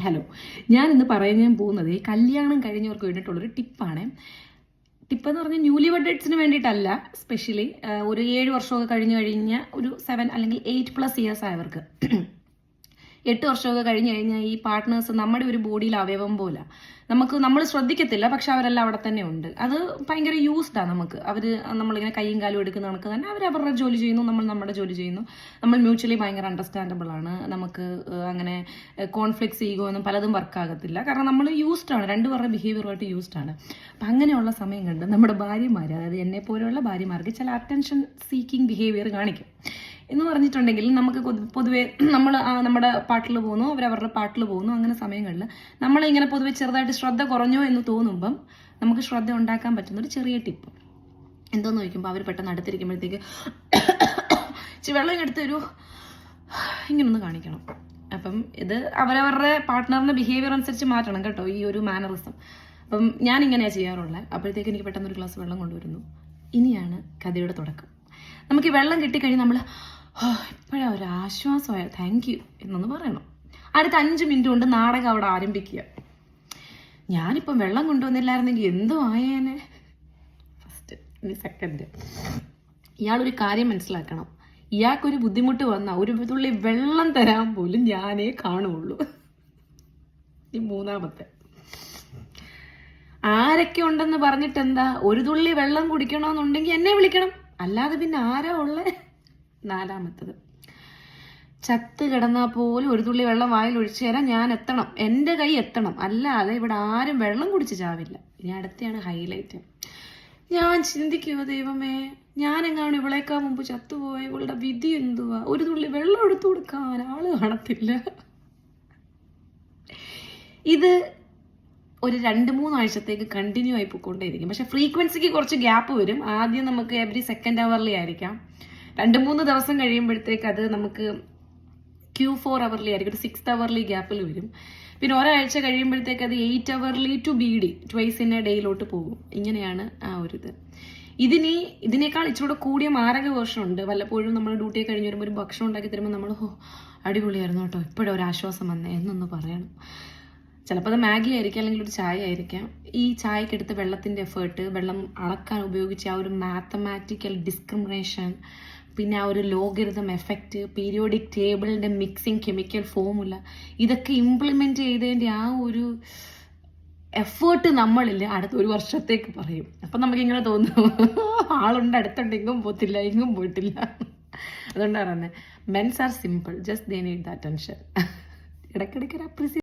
Hello, ഞാനിന്ന് പറയാൻ പോകുന്നത് കല്യാണം കഴിഞ്ഞവർക്ക് വേണ്ടിയിട്ടുള്ളൊരു ടിപ്പാണ്. ടിപ്പെന്ന് പറഞ്ഞാൽ ന്യൂലി വെഡഡ്സിന് വേണ്ടിയിട്ടല്ല, സ്പെഷ്യലി ഒരു 7 വർഷമൊക്കെ കഴിഞ്ഞ ഒരു 7 അല്ലെങ്കിൽ 8+ ഇയേഴ്സ് ആയവർക്ക്. 8 വർഷമൊക്കെ കഴിഞ്ഞ് കഴിഞ്ഞാൽ ഈ പാർട്ട്നേഴ്സ് നമ്മുടെ ഒരു ബോഡിയിൽ അവയവം പോലെ നമ്മൾ ശ്രദ്ധിക്കത്തില്ല, പക്ഷെ അവരെല്ലാം അവിടെ തന്നെ ഉണ്ട്. അത് ഭയങ്കര യൂസ്ഡാണ് നമുക്ക്. നമ്മളിങ്ങനെ കൈയും കാലും എടുക്കുന്ന കണക്ക് തന്നെ അവർ അവരുടെ ജോലി ചെയ്യുന്നു, നമ്മൾ നമ്മുടെ ജോലി ചെയ്യുന്നു. നമ്മൾ മ്യൂച്വലി ഭയങ്കര അണ്ടർസ്റ്റാൻഡബിൾ ആണ്. നമുക്ക് അങ്ങനെ കോൺഫ്ലിക്ട്സ് ഈഗോ ഒന്നും പലതും വർക്കാകത്തില്ല, കാരണം നമ്മൾ യൂസ്ഡാണ്, രണ്ടുപേരുടെ ബിഹേവിയറുമായിട്ട് യൂസ്ഡാണ്. അപ്പം അങ്ങനെയുള്ള സമയം കണ്ട് നമ്മുടെ ഭാര്യമാർ, അതായത് എന്നെ പോലെയുള്ള ഭാര്യമാർക്ക് ചില അറ്റൻഷൻ സീക്കിംഗ് ബിഹേവിയർ കാണിക്കും. എന്ന് പറഞ്ഞിട്ടുണ്ടെങ്കിൽ നമുക്ക് പൊതുവെ നമ്മൾ നമ്മുടെ പാട്ടിൽ പോകുന്നു, അവരവരുടെ പാട്ടിൽ പോകുന്നു. അങ്ങനെ സമയങ്ങളിൽ നമ്മളിങ്ങനെ പൊതുവെ ചെറുതായിട്ട് ശ്രദ്ധ കുറഞ്ഞോ എന്ന് തോന്നുമ്പം നമുക്ക് ശ്രദ്ധ ഉണ്ടാക്കാൻ പറ്റുന്നൊരു ചെറിയ ടിപ്പ് എന്തോന്ന് ചോദിക്കുമ്പോൾ അവർ പെട്ടെന്ന് അടുത്തിരിക്കുമ്പോഴത്തേക്ക് വെള്ളം എടുത്തൊരു ഇങ്ങനൊന്ന് കാണിക്കണം. അപ്പം ഇത് അവരവരുടെ പാർട്ട്ണറിന്റെ ബിഹേവിയർ അനുസരിച്ച് മാറ്റണം കേട്ടോ, ഈ ഒരു മാനറിസം. അപ്പം ഞാൻ ഇങ്ങനെയാണ് ചെയ്യാറുള്ളത്. അപ്പോഴത്തേക്ക് എനിക്ക് പെട്ടെന്നൊരു ഗ്ലാസ് വെള്ളം കൊണ്ടുവരുന്നു. ഇനിയാണ് കഥയുടെ തുടക്കം. നമുക്ക് ഈ വെള്ളം കിട്ടിക്കഴിഞ്ഞ് നമ്മൾ ഇപ്പോഴാ ഒരു ആശ്വാസമായ താങ്ക് യു എന്നൊന്ന് പറയണം. അടുത്ത 5 മിനിറ്റ് കൊണ്ട് നാടകം അവിടെ ആരംഭിക്കുക. ഞാനിപ്പം വെള്ളം കൊണ്ടുവന്നില്ലായിരുന്നെങ്കിൽ എന്തോ ആയേനെ. ഫസ്റ്റ് ഇനി സെക്കൻഡ്, ഇയാളൊരു കാര്യം മനസ്സിലാക്കണം. ഇയാൾക്കൊരു ബുദ്ധിമുട്ട് വന്നാൽ ഒരു തുള്ളി വെള്ളം തരാൻ പോലും ഞാനേ കാണുള്ളൂ. ഈ മൂന്നാമത്തെ, ആരൊക്കെ ഉണ്ടെന്ന് പറഞ്ഞിട്ട് എന്താ, ഒരു തുള്ളി വെള്ളം കുടിക്കണമെന്നുണ്ടെങ്കിൽ എന്നെ വിളിക്കണം, അല്ലാതെ പിന്നെ ആരാ ഉള്ളേ. നാലാമത്തത്, ചത്ത് കിടന്നാൽ പോലും ഒരു തുള്ളി വെള്ളം വായിൽ ഒഴിച്ചു തരാൻ ഞാൻ എത്തണം, എൻ്റെ കൈ എത്തണം, അല്ലാതെ ഇവിടെ ആരും വെള്ളം കുടിച്ച് ചാവില്ല. ഇനി അടുത്തെയാണ് ഹൈലൈറ്റ്. ഞാൻ ചിന്തിക്കുമോ, ദൈവമേ, ഞാനെങ്ങാണ് ഇവളേക്കാൾ മുമ്പ് ചത്തുപോയ ഇവളുടെ വിധി എന്തുവാ, ഒരു തുള്ളി വെള്ളം എടുത്തു കൊടുക്കാൻ ആള് കാണത്തില്ല. ഇത് ഒരു 2-3 ആഴ്ചത്തേക്ക് കണ്ടിന്യൂ ആയി പോയിക്കൊണ്ടേയിരിക്കും. പക്ഷെ ഫ്രീക്വൻസിക്ക് കുറച്ച് ഗ്യാപ്പ് വരും. ആദ്യം നമുക്ക് എവറി സെക്കൻഡ് അവർലി ആയിരിക്കാം. 2-3 ദിവസം കഴിയുമ്പോഴത്തേക്ക് അത് നമുക്ക് Q4 അവർലി ആയിരിക്കും, ഒരു 6th അവർലി ഗ്യാപ്പിൽ വരും. പിന്നെ ഒരാഴ്ച കഴിയുമ്പോഴത്തേക്ക് അത് 8 hourly to BD, twice in a ഡേയിലോട്ട് പോകും. ഇങ്ങനെയാണ് ആ ഒരു ഇത്. ഇതിനേക്കാൾ ഇച്ചിരൂടെ കൂടിയ മാരക വേർഷൻ ഉണ്ട്. വല്ലപ്പോഴും നമ്മൾ ഡ്യൂട്ടി കഴിഞ്ഞ് വരുമ്പോൾ ഒരു ഭക്ഷണം ഉണ്ടാക്കി തരുമ്പോൾ നമ്മൾ അടിപൊളിയായിരുന്നു കേട്ടോ, ഇപ്പോഴും ഒരു ആശ്വാസം വന്നേ എന്നൊന്ന് പറയണം. ചിലപ്പോൾ അത് മാഗി ആയിരിക്കാം, അല്ലെങ്കിൽ ഒരു ചായ ആയിരിക്കാം. ഈ ചായക്കെടുത്ത് വെള്ളത്തിൻ്റെ എഫേർട്ട്, വെള്ളം അളക്കാൻ ഉപയോഗിച്ച ആ ഒരു മാത്തമാറ്റിക്കൽ ഡിസ്ക്രിമിനേഷൻ, പിന്നെ ആ ഒരു ലോഗരിതം എഫക്റ്റ്, പീരിയോഡിക് ടേബിളിൻ്റെ മിക്സിങ്, കെമിക്കൽ ഫോമുല, ഇതൊക്കെ ഇംപ്ലിമെൻറ്റ് ചെയ്തതിൻ്റെ ആ ഒരു എഫേർട്ട് നമ്മളിൽ അടുത്ത 1 വർഷത്തേക്ക് പറയും. അപ്പം നമുക്കിങ്ങനെ തോന്നും, ആളുണ്ട് അടുത്തുണ്ട്, എങ്ങും പോത്തില്ല, എങ്ങും പോയിട്ടില്ല. അതുകൊണ്ടാണ് പറഞ്ഞത്, men's are simple, just they need the attention. ഇടയ്ക്കിടയ്ക്ക് ഒരു